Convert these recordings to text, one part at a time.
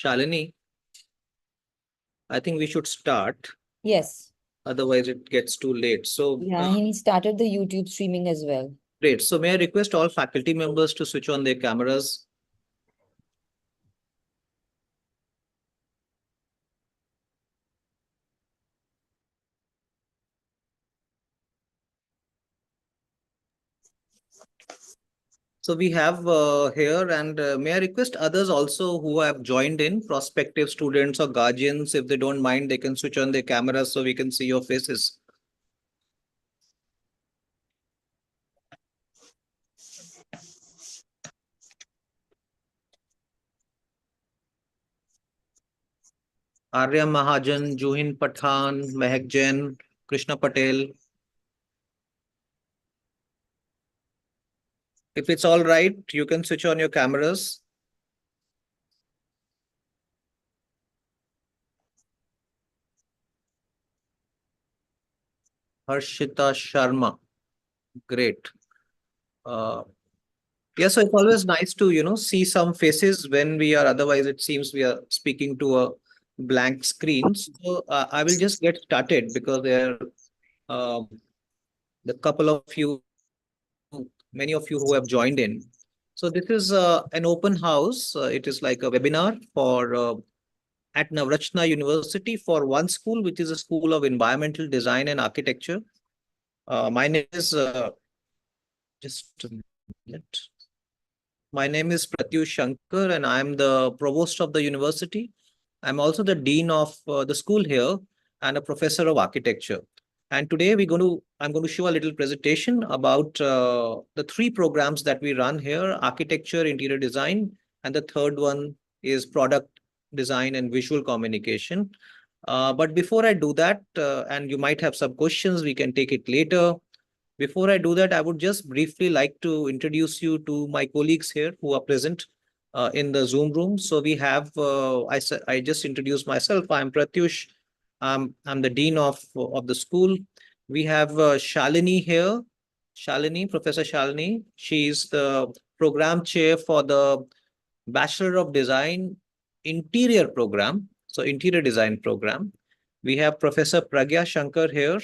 Shalini, I think we should start. Yes. Otherwise, it gets too late. So, Yeah, he started the YouTube streaming as well. great. So, may I request all faculty members to switch on their cameras? So we have here, and may I request others also who have joined in, prospective students or guardians, if they don't mind, they can switch on their cameras so we can see your faces. Arya Mahajan, Juhin Pathan, Mehak Jain, Krishna Patel. If it's all right, you can switch on your cameras. Harshita Sharma. Great. Uh, yeah, so it's always nice to, see some faces when we are, otherwise it seems we are speaking to a blank screen. So I will just get started because there are the couple of you, many of you who have joined in. So this is an open house. It is like a webinar for at Navrachana University for one school, which is a school of environmental design and architecture. My name is just a minute. My name is Pratyush Shankar, and I'm the provost of the university. I'm also the dean of the school here and a professor of architecture. And today I'm going to show a little presentation about the three programs that we run here: architecture, interior design, and the third one is product design and visual communication. But before I do that, and you might have some questions, we can take it later. Before I do that, I would just briefly like to introduce you to my colleagues here who are present in the Zoom room. So we have, I just introduced myself. I'm Pratyush. I'm the dean of the school. We have Shalini here. Shalini, Professor Shalini. She's the program chair for the Bachelor of Design Interior program. So interior design program. We have Professor Pragya Shankar here,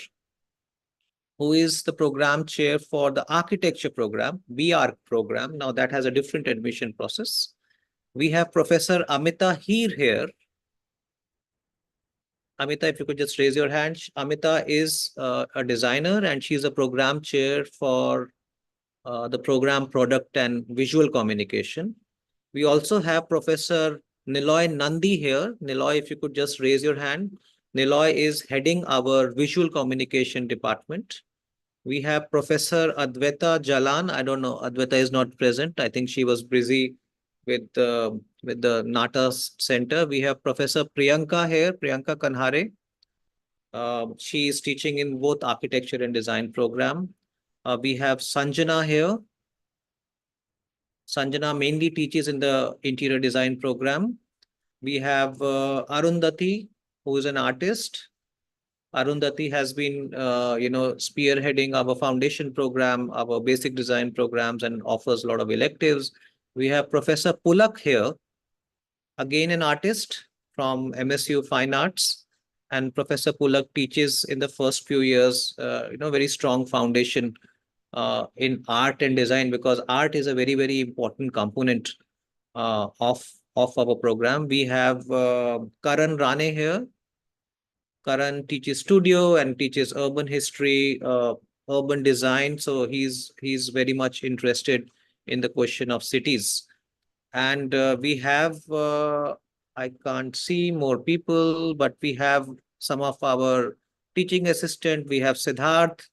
who is the program chair for the architecture program, BArch program. Now that has a different admission process. We have Professor Amita Heer here. Amita, if you could just raise your hand. Amita is a designer and she's a program chair for the program product and visual communication. We also have Professor Niloy Nandi here. Niloy, if you could just raise your hand. Niloy is heading our visual communication department. We have Professor Adwaita Jalan. I don't know. Adwaita is not present. I think she was busy with the NATA center. We have Professor Priyanka here, Priyanka Kanhare. She is teaching in both architecture and design program. We have Sanjana here. Sanjana mainly teaches in the interior design program. We have Arundhati, who is an artist. Arundhati has been, spearheading our foundation program, our basic design programs, and offers a lot of electives. We have Professor Pulak here, again an artist from MSU Fine Arts, and Professor Pulak teaches in the first few years, very strong foundation in art and design, because art is a very, very important component of our program. We have Karan Rane here. Karan teaches studio and teaches urban history, urban design. So he's very much interested in the question of cities. And we have I can't see more people, but we have some of our teaching assistant. We have Siddharth,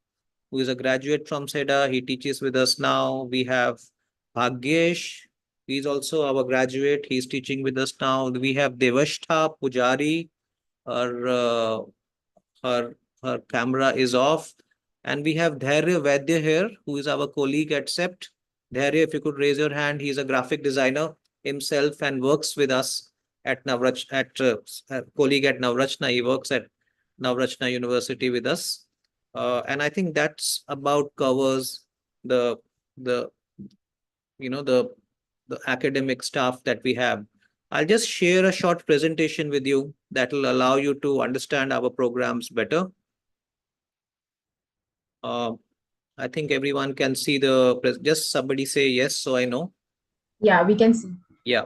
who is a graduate from SEDA. He teaches with us now. We have Bhagyesh. He's also our graduate. He's teaching with us now. We have Devashtha Pujari. Her her her camera is off. And we have Dhairya Vaidya here, who is our colleague at CEPT. Dhairya, if you could raise your hand, he's a graphic designer himself and works with us at colleague at Navrachana. He works at Navrachana University with us. And I think that's about covers the the the academic staff that we have. I'll just share a short presentation with you that will allow you to understand our programs better. Uh, I think everyone can see just somebody say yes, so I know. Yeah, we can see. Yeah.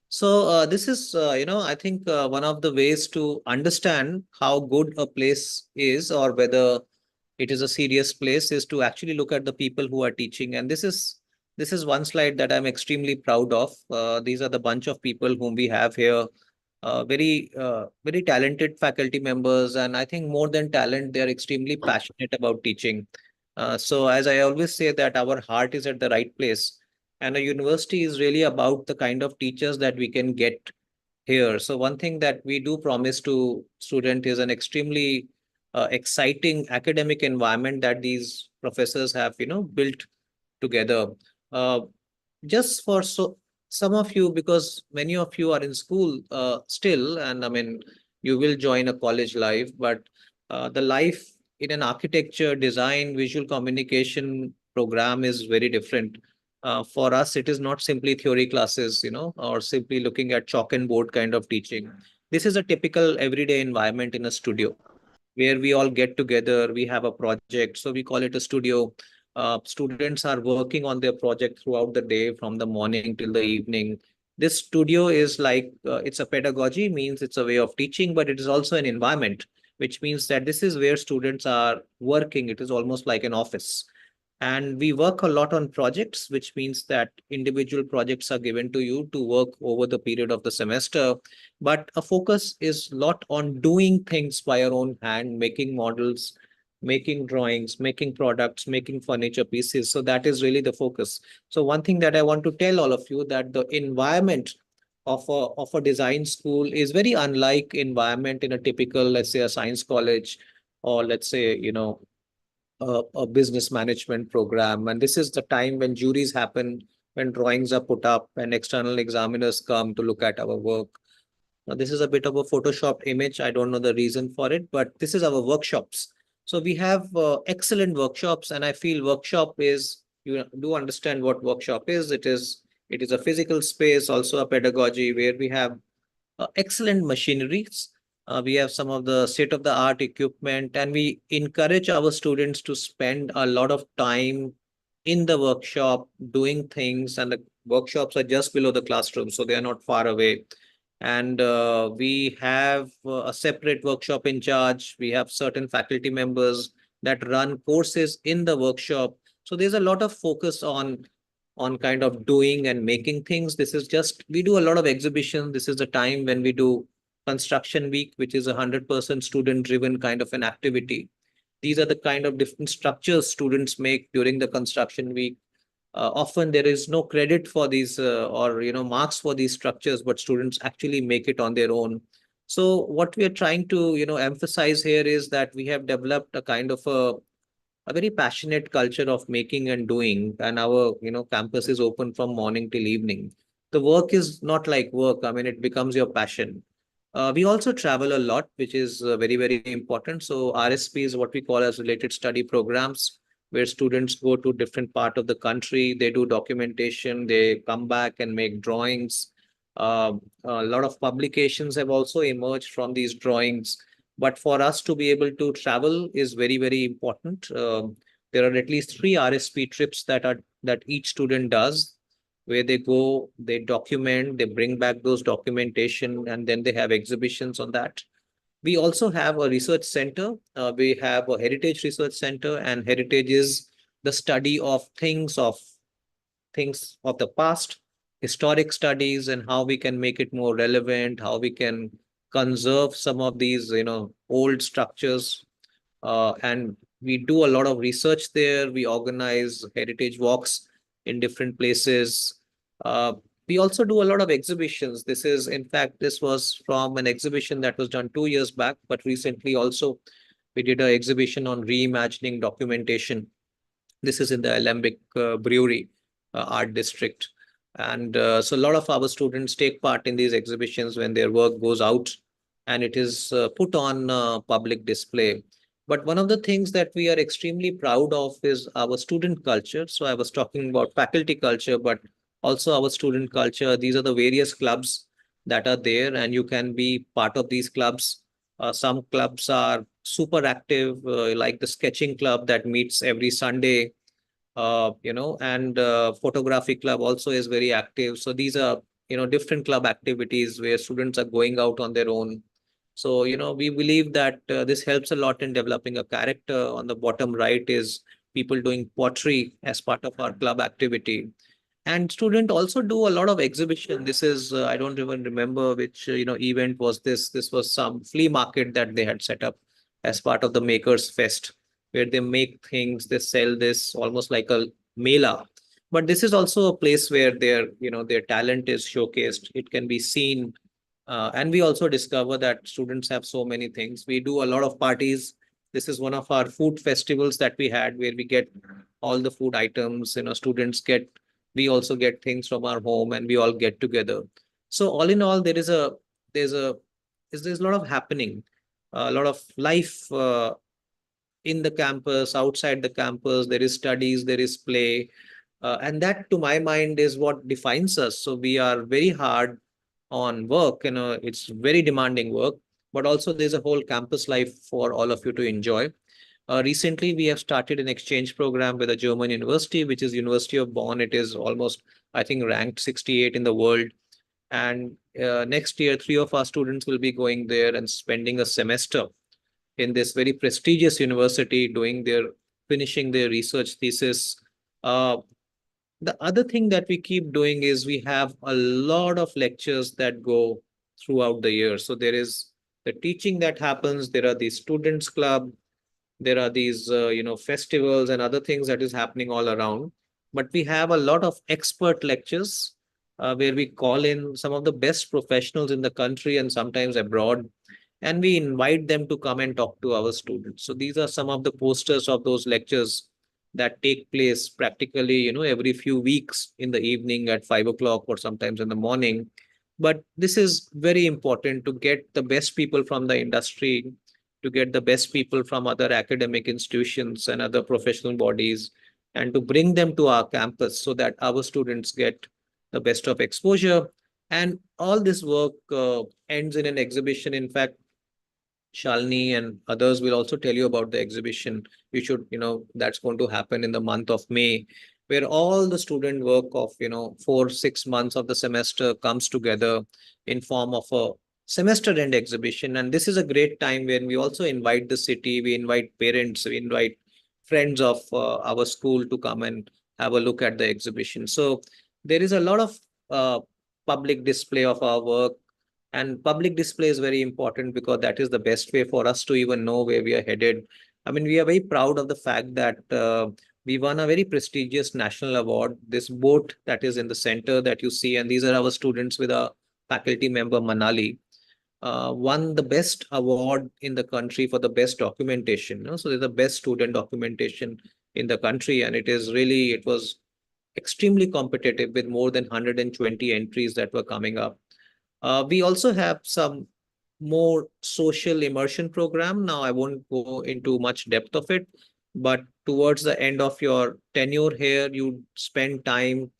So this is, I think one of the ways to understand how good a place is or whether it is a serious place is to actually look at the people who are teaching. And this is one slide that I'm extremely proud of. These are the bunch of people whom we have here. Very talented faculty members, and I think more than talent, they are extremely passionate about teaching. So as I always say that our heart is at the right place, and a university is really about the kind of teachers that we can get here. So one thing that we do promise to student is an extremely exciting academic environment that these professors have, built together. Uh, just for some of you, because many of you are in school still, and I mean, you will join a college life, but the life in an architecture, design, visual communication program is very different. For us, it is not simply theory classes, or simply looking at chalk and board kind of teaching. This is a typical everyday environment in a studio where we all get together, we have a project. So we call it a studio. Students are working on their project throughout the day from the morning till the evening. This studio is like it's a pedagogy, means it's a way of teaching, but it is also an environment, which means that this is where students are working. It is almost like an office. And we work a lot on projects, which means that individual projects are given to you to work over the period of the semester. But a focus is a lot on doing things by your own hand, making models, making drawings, making products, making furniture pieces. So that is really the focus. So one thing that I want to tell all of you that the environment of a design school is very unlike environment in a typical, let's say, a science college, or let's say, a business management program. And this is the time when juries happen, when drawings are put up, and external examiners come to look at our work. Now, this is a bit of a photoshopped image. I don't know the reason for it, but this is our workshops. So we have excellent workshops, and I feel workshop is, you do understand what workshop is. It is a physical space, also a pedagogy where we have excellent machineries. We have some of the state of the art equipment, and we encourage our students to spend a lot of time in the workshop doing things. And the workshops are just below the classroom, so they are not far away. And we have a separate workshop in charge. We have certain faculty members that run courses in the workshop. So there's a lot of focus on kind of doing and making things. This is just, we do a lot of exhibition. This is the time when we do construction week, which is 100% student driven kind of an activity. These are the kind of different structures students make during the construction week. Often there is no credit for these or marks for these structures, but students actually make it on their own. So what we are trying to emphasize here is that we have developed a kind of a very passionate culture of making and doing, and our campus is open from morning till evening. The work is not like work. I mean, it becomes your passion. We also travel a lot, which is very important. So RSP is what we call as related study programs, where students go to different part of the country, they do documentation, they come back and make drawings. A lot of publications have also emerged from these drawings. But for us to be able to travel is very important. There are at least 3 RSP trips that each student does, where they go, they document, they bring back those documentation, and then they have exhibitions on that. We also have a research center. We have a heritage research center, and heritage is the study of things of the past, historic studies, and how we can make it more relevant, how we can conserve some of these, old structures. And we do a lot of research there. We organize heritage walks in different places. Uh, we also do a lot of exhibitions. In fact, this was from an exhibition that was done 2 years back, but recently also we did an exhibition on reimagining documentation. This is in the Alembic Brewery Art District. And so a lot of our students take part in these exhibitions when their work goes out and it is put on public display. But one of the things that we are extremely proud of is our student culture. So I was talking about faculty culture, but also our student culture. These are the various clubs that are there, and you can be part of these clubs. Some clubs are super active, like the sketching club that meets every Sunday, and photography club also is very active. So these are, different club activities where students are going out on their own. So, we believe that this helps a lot in developing a character. On the bottom right is people doing pottery as part of our club activity. And student also do a lot of exhibition. This is, I don't even remember which, event was this. This was some flea market that they had set up as part of the Makers Fest, where they make things, they sell this almost like a mela. But this is also a place where their talent is showcased. It can be seen. And we also discover that students have so many things. We do a lot of parties. This is one of our food festivals that we had, where we get all the food items, students get, we also get things from our home, and we all get together. So all in all, there's a there's a lot of happening, a lot of life in the campus, outside the campus. There is studies, there is play, and that, to my mind, is what defines us. So we are very hard on work. It's very demanding work, but also there's a whole campus life for all of you to enjoy. Recently, we have started an exchange program with a German university, which is University of Bonn. It is almost, I think, ranked 68 in the world. And next year, three of our students will be going there and spending a semester in this very prestigious university, finishing their research thesis. Uh, the other thing that we keep doing is we have a lot of lectures that go throughout the year. So there is the teaching that happens. There are these students club. There are these, festivals and other things that is happening all around. But we have a lot of expert lectures where we call in some of the best professionals in the country and sometimes abroad, and we invite them to come and talk to our students. So these are some of the posters of those lectures that take place practically, every few weeks in the evening at 5 o'clock or sometimes in the morning. But this is very important to get the best people from the industry, to get the best people from other academic institutions and other professional bodies, and to bring them to our campus so that our students get the best of exposure. And all this work ends in an exhibition. In fact, Shalini and others will also tell you about the exhibition. You should, that's going to happen in the month of May, where all the student work of, 4, 6 months of the semester comes together in form of a semester end exhibition. And this is a great time when we also invite the city, we invite parents, we invite friends of our school to come and have a look at the exhibition. So there is a lot of public display of our work, and public display is very important because that is the best way for us to even know where we are headed. I mean, we are very proud of the fact that we won a very prestigious national award. This boat that is in the center that you see, and these are our students with a faculty member, Manali, won the best award in the country for the best documentation. So they're the best student documentation in the country, and it was extremely competitive with more than 120 entries that were coming up. We also have some more social immersion program. Now, I won't go into much depth of it, but towards the end of your tenure here, you spend time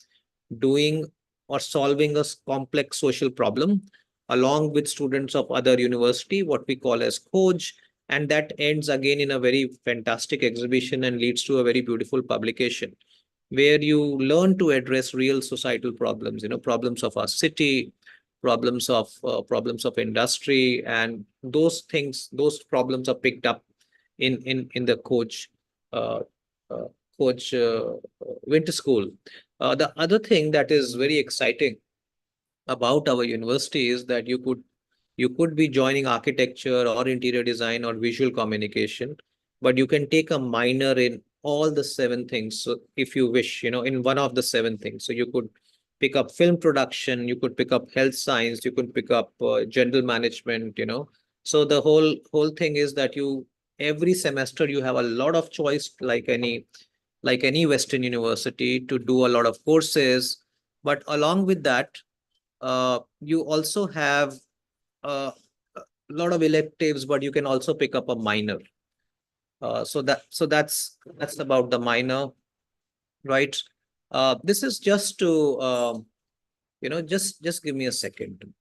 doing or solving a complex social problem along with students of other university, what we call as Khoj. And that ends again in a very fantastic exhibition and leads to a very beautiful publication where you learn to address real societal problems, problems of our city, problems of industry, and those problems are picked up in the uh, uh, coach winter school. The other thing that is very exciting about our university is that you could be joining architecture or interior design or visual communication, but you can take a minor in all the seven things. So if you wish, in one of the seven things. So you could pick up film production, you could pick up health science, you could pick up general management. So the whole thing is that every semester you have a lot of choice, like any Western university, to do a lot of courses. But along with that, you also have a lot of electives, but you can also pick up a minor. So that's about the minor, right? This is just to just give me a second.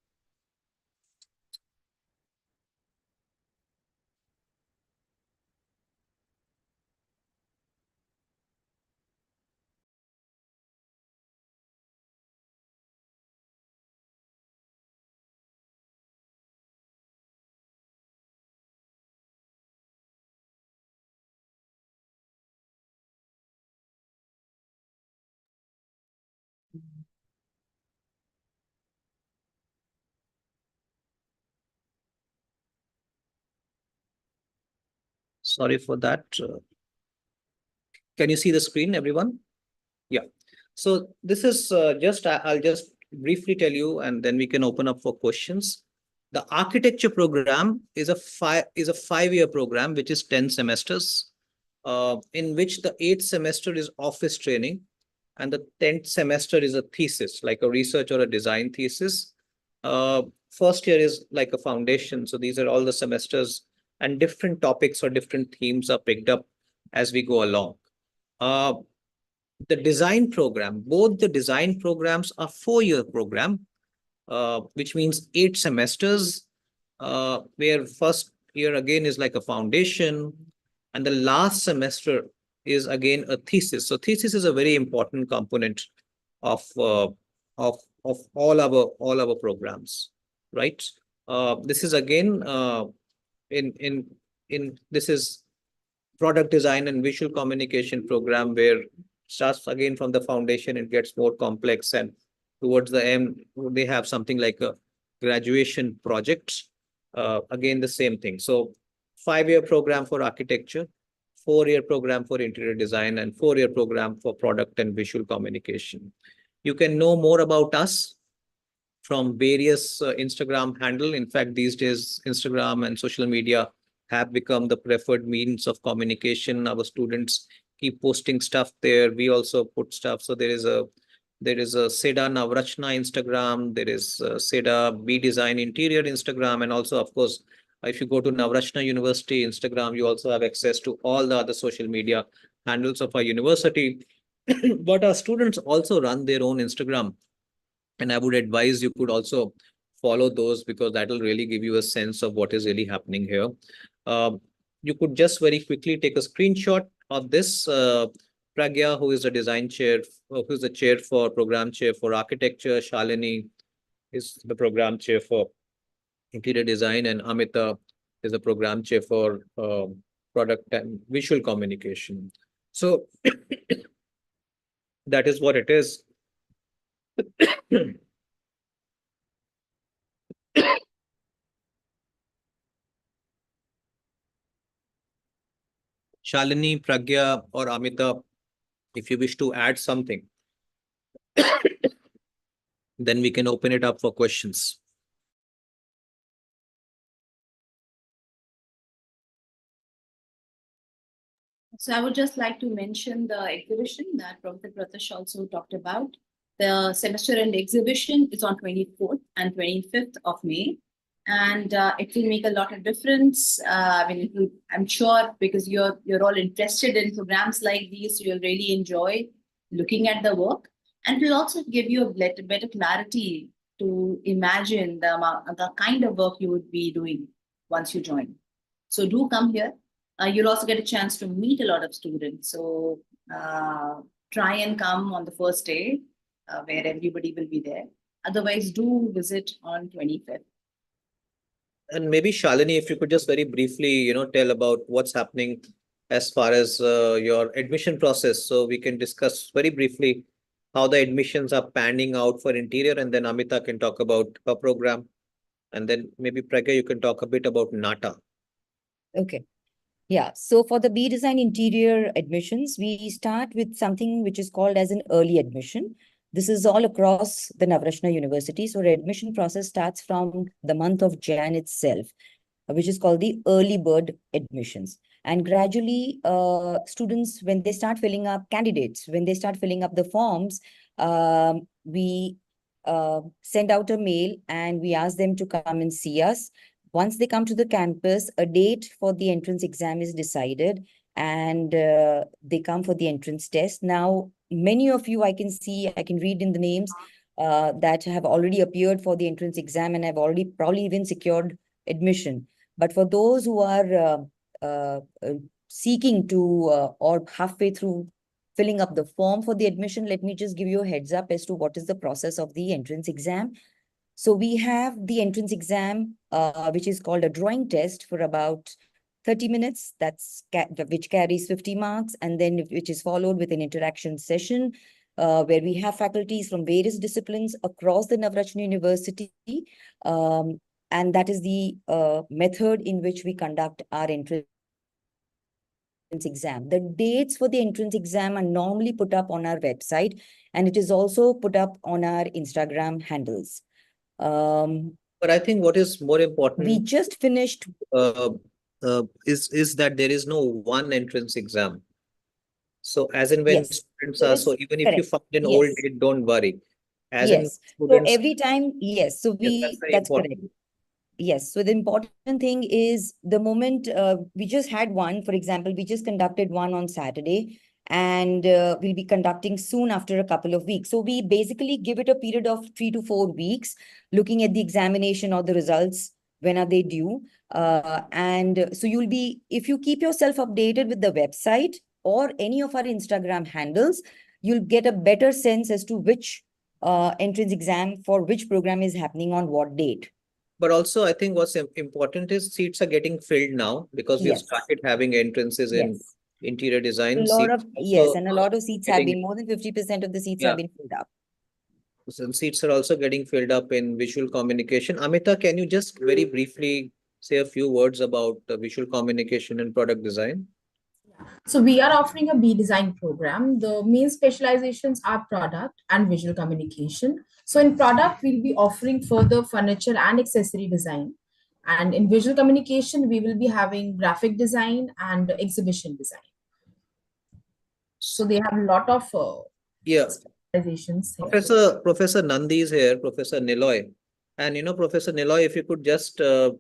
Sorry for that. Can you see the screen, everyone? Yeah. So this is I'll just briefly tell you, and then we can open up for questions. The architecture program is a 5-year program, which is 10 semesters, in which the 8th semester is office training, and the 10th semester is a thesis, like a research or a design thesis. First year is like a foundation. So these are all the semesters, and different topics or different themes are picked up as we go along. Uh, the design program, both the design programs are 4-year program, which means 8 semesters, where first year again is like a foundation, and the last semester is again a thesis. So thesis is a very important component of uh, of all our programs, right? This is again in this is product design and visual communication program, where starts again from the foundation, it gets more complex, and towards the end they have something like a graduation project. Again the same thing. So 5-year program for architecture, 4-year program for interior design, and 4-year program for product and visual communication. You can know more about us from various Instagram handle. In fact, these days, Instagram and social media have become the preferred means of communication. Our students keep posting stuff there. We also put stuff. So there is a SEDA Navrachana Instagram. There is SEDA BDesign Interior Instagram, and also, of course, if you go to Navrachana University Instagram, you also have access to all the other social media handles of our university. But our students also run their own Instagram, and I would advise you could also follow those, because that will really give you a sense of what is really happening here. Um, you could just very quickly take a screenshot of this. Pragya, who is the design chair, who is the chair for program chair for architecture. Shalini is the program chair for interior design, and Amita is the program chair for product and visual communication. So that is what it is. Shalini, Pragya, or Amita, if you wish to add something, then we can open it up for questions. So I would just like to mention the exhibition that Professor Pratash also talked about. The semester end exhibition is on 24th and 25th of May. And it will make a lot of difference. I mean, I'm sure, because you're all interested in programs like these, you'll really enjoy looking at the work. And it will also give you a better clarity to imagine the kind of work you would be doing once you join. So do come here. You'll also get a chance to meet a lot of students. So try and come on the first day, where everybody will be there. Otherwise, do visit on 25th. And maybe Shalini, if you could just very briefly, tell about what's happening as far as your admission process, so we can discuss very briefly how the admissions are panning out for interior, and then Amita can talk about her program, and then maybe Pragya, you can talk a bit about NATA. Okay. Yeah. So for the BDesign interior admissions, we start with something which is called as an early admission. This is all across the Navrachana University. So the admission process starts from the month of Jan itself, which is called the early bird admissions. And gradually, students, when they start filling up candidates, when they start filling up the forms, we send out a mail and we ask them to come and see us. Once they come to the campus, a date for the entrance exam is decided, and they come for the entrance test. Now, many of you, I can see, I can read in the names that have already appeared for the entrance exam and have already probably even secured admission. But for those who are seeking to or halfway through filling up the form for the admission, let me just give you a heads up as to what is the process of the entrance exam. So we have the entrance exam, which is called a drawing test for about 30 minutes, which carries 50 marks, and then which is followed with an interaction session where we have faculties from various disciplines across the Navrachana University. And that is the method in which we conduct our entrance exam. The dates for the entrance exam are normally put up on our website, and it is also put up on our Instagram handles. But I think what is more We important just finished. is that there is no one entrance exam. So as and when Yes, students there are, is, so even if you correct. find an old Yes, date, don't worry. As and when yes. So students, every time, yes. So yes, that's very that's correct. important. Yes. So the important thing is the moment we just had one, for example, we just conducted one on Saturday, and we'll be conducting soon after a couple of weeks. So we basically give it a period of 3 to 4 weeks, looking at the examination or the results, when are they due. And so you'll be, if you keep yourself updated with the website or any of our Instagram handles, you'll get a better sense as to which entrance exam for which program is happening on what date. But also, I think what's important is seats are getting filled now because we've Yes. started having entrances in Yes. interior A design. lot Seats of, yes, also and a lot of seats have getting, been, more than 50% of the seats yeah, have been filled up. some seats are also getting filled up in visual communication. Amita, can you just very briefly say a few words about visual communication and product design? So we are offering a BDesign program. The main specializations are product and visual communication. So in product, we'll be offering further furniture and accessory design. And in visual communication, we will be having graphic design and exhibition design. So they have a lot of Yeah, specializations here. Professor Nandi is here, Professor Niloy. And Professor Niloy, if you could just tell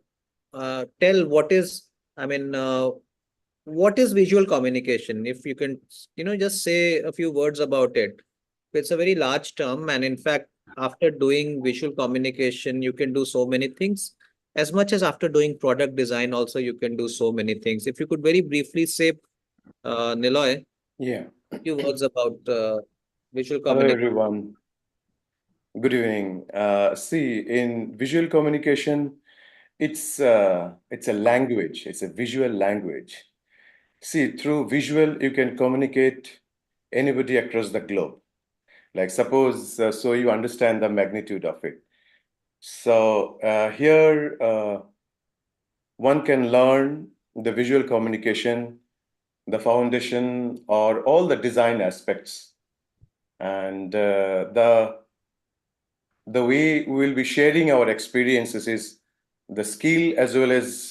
what is visual communication? If you can, just say a few words about it. It's a very large term, and in fact, after doing visual communication, you can do so many things. As much as after doing product design, also you can do so many things. If you could very briefly say, Niloy, Yeah. a few words about visual Hello, communication. everyone. Good evening. See, in visual communication, it's a language. It's a visual language. See, through visual, you can communicate anybody across the globe. Like suppose, so you understand the magnitude of it. So here, one can learn the visual communication, the foundation, or all the design aspects. And the way we will be sharing our experiences is the skill as well as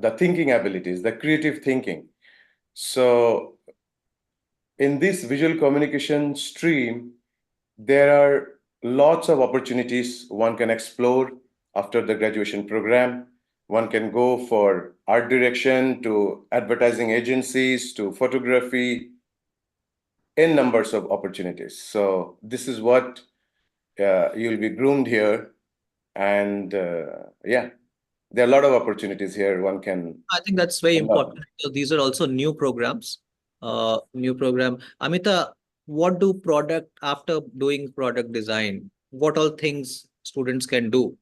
the thinking abilities, the creative thinking. So in this visual communication stream, there are lots of opportunities one can explore after the graduation program. One can go for art direction to advertising agencies to photography, n numbers of opportunities. So this is what you'll be groomed here. And yeah, there are a lot of opportunities here. One can. I think that's very learn. important because these are also new programs. New program. Amita, what do product after doing product design? What all things students can do?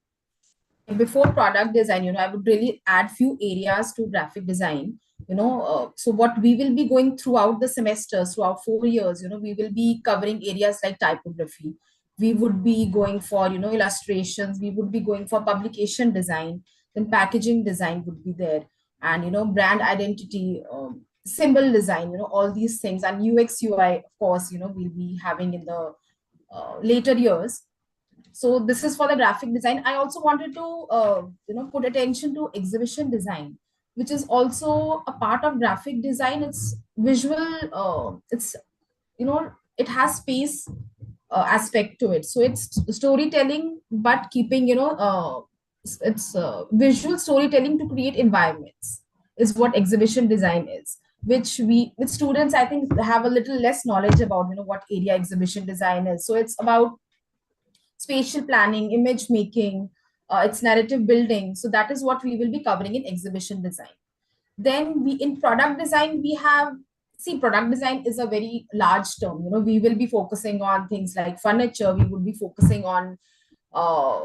Before product design, I would really add few areas to graphic design. So what we will be going throughout the semesters, throughout 4 years, we will be covering areas like typography. We would be going for, illustrations. We would be going for publication design. Then packaging design would be there, and brand identity, symbol design. All these things, and UX UI, of course, we'll be having in the later years. So this is for the graphic design. I also wanted to put attention to exhibition design, which is also a part of graphic design. It's visual, it's it has space aspect to it. So it's storytelling, but keeping it's visual storytelling to create environments is what exhibition design is, which we with students I think have a little less knowledge about what area exhibition design is. So it's about spatial planning, image making, it's narrative building. So that is what we will be covering in exhibition design. Then we in product design we have, see, product design is a very large term. We will be focusing on things like furniture. We would be focusing on uh,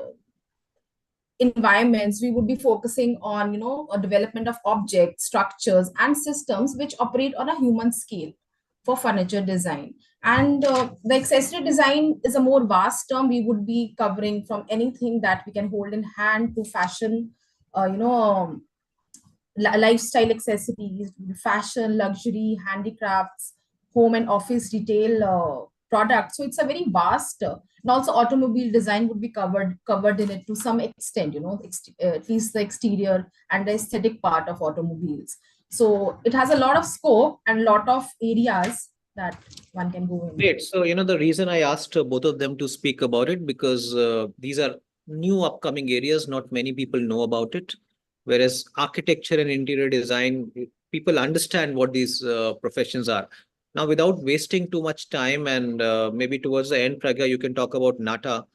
environments. We would be focusing on a development of objects, structures, and systems which operate on a human scale for furniture design. And the accessory design is a more vast term. We would be covering from anything that we can hold in hand to fashion, lifestyle accessories, fashion, luxury, handicrafts, home and office retail products. So it's a very vast, and also automobile design would be covered in it to some extent, at least the exterior and the aesthetic part of automobiles. So it has a lot of scope and a lot of areas that one can go in. Great. So, the reason I asked both of them to speak about it, because these are new upcoming areas, not many people know about it. Whereas architecture and interior design, people understand what these professions are. Now, without wasting too much time, and maybe towards the end, Pragya, you can talk about NATA,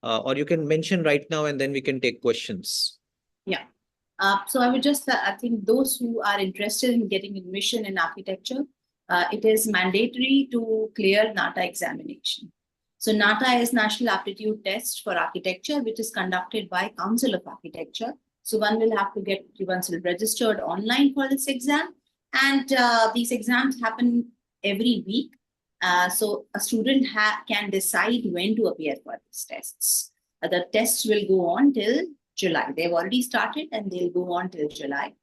or you can mention right now, and then we can take questions. Yeah. So I would just, I think those who are interested in getting admission in architecture, it is mandatory to clear NATA examination. So NATA is National Aptitude Test for Architecture, which is conducted by Council of Architecture. So one will have to get oneself registered online for this exam. And these exams happen every week. So a student can decide when to appear for these tests. The tests will go on till July. They've already started and they'll go on till July.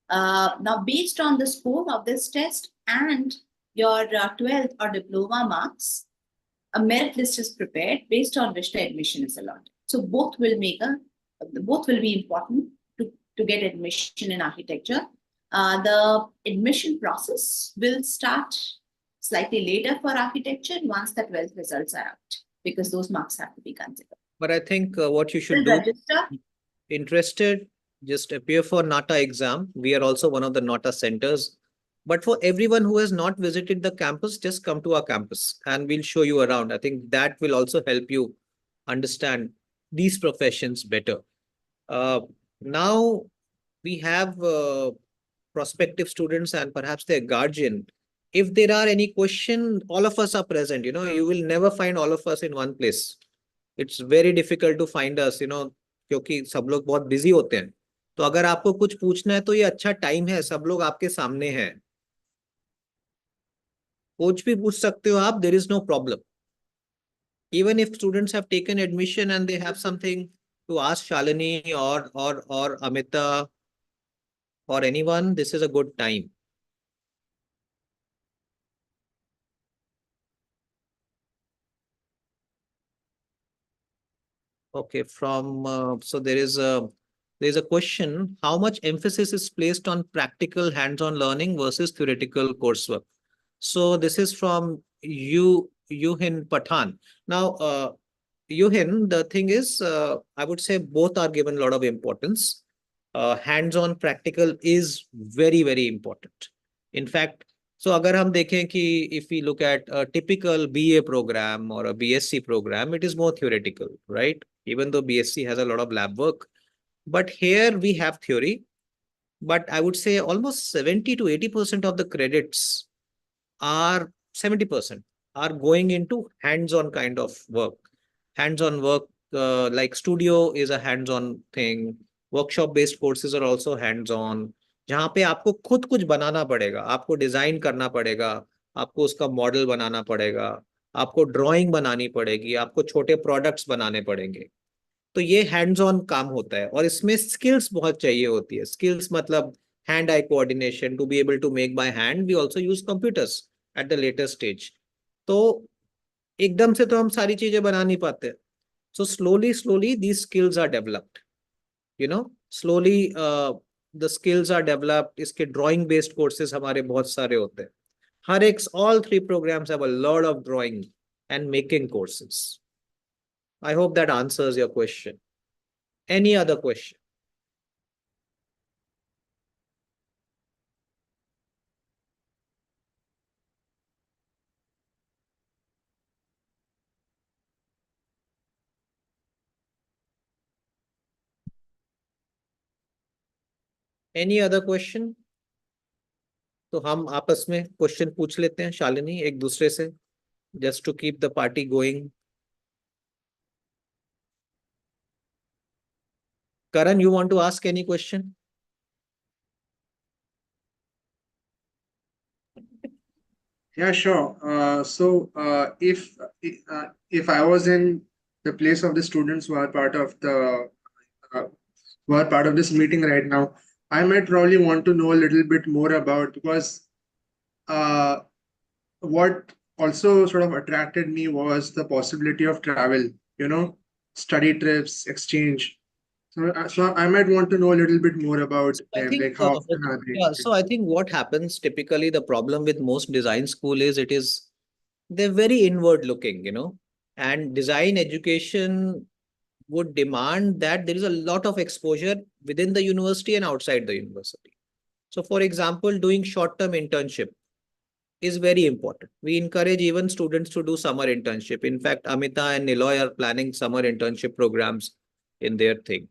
Now, based on the score of this test and your 12th or diploma marks, a merit list is prepared based on which the admission is allotted. So both will be important to get admission in architecture. The admission process will start slightly later for architecture once the 12th results are out, because those marks have to be considered. But I think what you should do, register. Interested, just appear for NATA exam. We are also one of the NATA centers. But for everyone who has not visited the campus, just come to our campus and we'll show you around. I think that will also help you understand these professions better. Now we have prospective students and perhaps their guardian. If there are any question, all of us are present. You will never find all of us in one place. It's very difficult to find us, क्योंकि सब लोग बहुत busy होते हैं. तो अगर आपको कुछ पूछना है तो ये अच्छा टाइम है, सब लोग आपके सामने हैं, कुछ भी पूछ सकते हो आप. There is no problem. Even if students have taken admission and they have something to ask Shalini or Amita or anyone, this is a good time. Okay, so there is a question: how much emphasis is placed on practical hands-on learning versus theoretical coursework? So this is from Yuhin Pathan. Now, Yuhin, the thing is, I would say both are given a lot of importance. Hands-on practical is very, very important. In fact, so अगर हम देखें कि if we look at a typical BA program or a BSc program, it is more theoretical, right? Even though BSc has a lot of lab work, but here we have theory. But I would say almost 70 to 80% of the credits are 70% are going into hands-on kind of work. Hands-on work, like studio is a hands-on thing. Workshop-based courses are also hands-on. जहाँ पे आपको खुद कुछ बनाना पड़ेगा, आपको design करना पड़ेगा, आपको उसका मॉडल बनाना पड़ेगा, आपको ड्राइंग बनानी पड़ेगी, आपको छोटे प्रोडक्ट्स बनाने पड़ेंगे. तो ये हैंड्स ऑन काम होता है और इसमें स्किल्स बहुत चाहिए होती है. स्किल्स मतलब hand eye coordination, to be able to make by hand. We also use computers at the later stage. तो एकदम से तो हम सारी चीजें बना नहीं पाते. So slowly these skills are developed. Slowly the skills are developed. इसके ड्राइंग बेस्ड कोर्सेज हमारे बहुत सारे होते हैं. हर एक all 3 programs have a lot of drawing and making courses. I hope that answers your question. Any other question? Any other question? तो हम आपस में क्वेश्चन पूछ लेते हैं शालिनी एक दूसरे से, just to keep the party going. Karan, you want to ask any question? Yeah, sure. If I was in the place of the students who are part of this meeting right now, I might probably want to know a little bit more about, because what also sort of attracted me was the possibility of travel, study trips, exchange. So I might want to know a little bit more about I them, think, like how often are they? yeah, so I think what happens typically, the problem with most design school is they're very inward looking, and design education would demand that there is a lot of exposure within the university and outside the university. So, for example, doing short-term internship is very important. We encourage even students to do summer internship. In fact, Amita and Niloy are planning summer internship programs in their thing.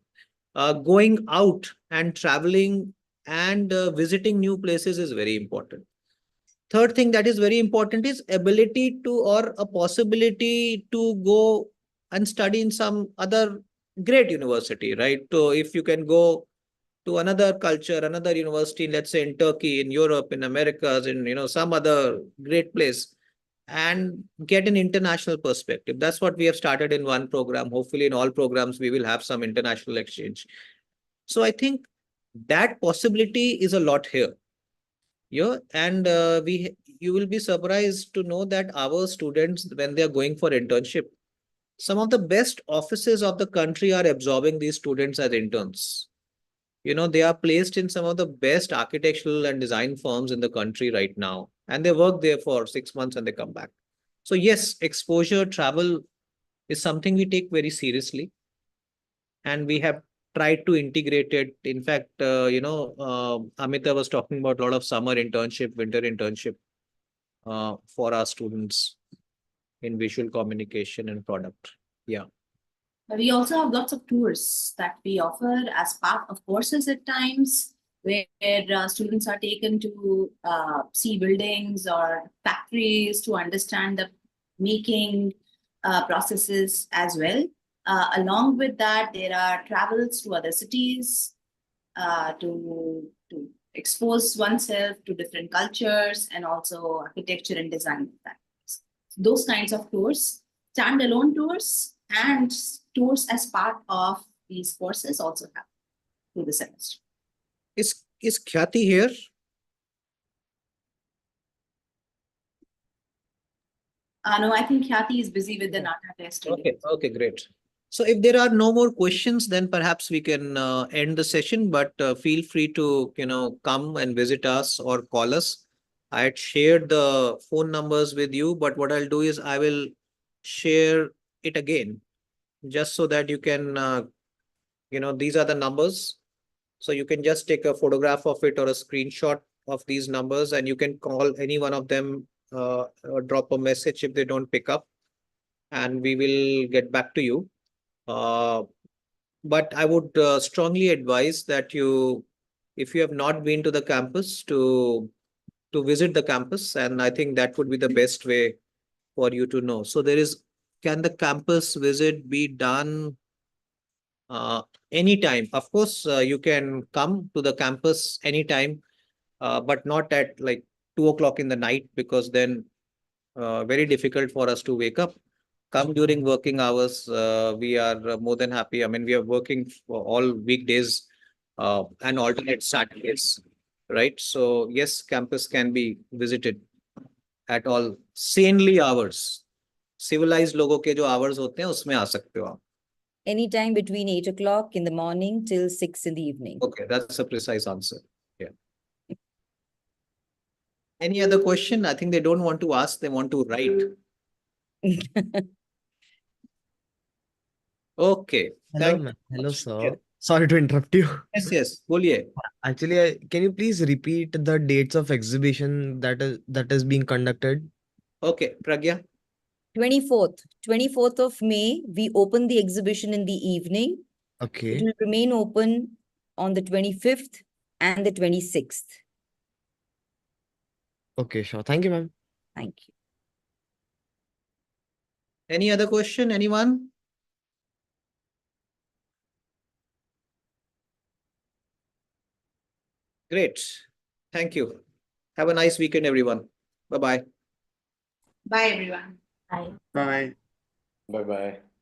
Going out and traveling and visiting new places is very important. Third thing that is very important is ability to, or a possibility to go and study in some other great university, right? So if you can go to another culture, another university, let's say in Turkey, in Europe, in Americas, in some other great place, and get an international perspective. That's what we have started in one program. Hopefully, in all programs, we will have some international exchange. So I think that possibility is a lot here. Yeah, and you will be surprised to know that our students, when they are going for internship, some of the best offices of the country are absorbing these students as interns. They are placed in some of the best architectural and design firms in the country right now, and they work there for 6 months and they come back. So yes, exposure, travel is something we take very seriously, and we have tried to integrate it. In fact, Amita was talking about a lot of summer internship, winter internship for our students in visual communication and product. Yeah. We also have lots of tours that we offer as part of courses at times, where students are taken to see buildings or factories to understand the making processes as well. Along with that, there are travels to other cities to expose oneself to different cultures and also architecture and design. Those kinds of tours, standalone tours and tours as part of these courses also happen through the semester. Is Khyati here? No, I think Khyati is busy with the NATA test. Okay, great. So if there are no more questions, then perhaps we can end the session, but feel free to, come and visit us or call us. I had shared the phone numbers with you, but what I'll do is I will share it again, just so that you can, these are the numbers. So you can just take a photograph of it or a screenshot of these numbers, and you can call any one of them or drop a message if they don't pick up, and we will get back to you. But I would strongly advise that if you have not been to the campus, to visit the campus, and I think that would be the best way for you to know. So can the campus visit be done anytime? Of course, you can come to the campus anytime, but not at like 2 o'clock in the night, because then very difficult for us to wake up. Come during working hours. We are more than happy. I mean, we are working for all weekdays and alternate Saturdays, right? So yes, campus can be visited at all sanely hours. Civilized लोगों के जो hours होते हैं उसमें आ सकते हो आप. Anytime between 8 o'clock in the morning till 6 in the evening. Okay, that's a precise answer. Yeah. Any other question? I think they don't want to ask, they want to write. Okay. Hello, Thank you ma'am. so Hello, much. sir. Yes. Sorry to interrupt you. Yes, बोलिए. Actually, can you please repeat the dates of exhibition that is being conducted? Okay, Pragya. 24th of May, we open the exhibition in the evening. It Okay. will remain open on the 25th and the 26th. Okay, sure. Thank you, ma'am. Thank you. Any other question? Anyone? Great. Thank you. Have a nice weekend, everyone. Bye-bye. Bye, everyone. Bye. Bye. Bye bye.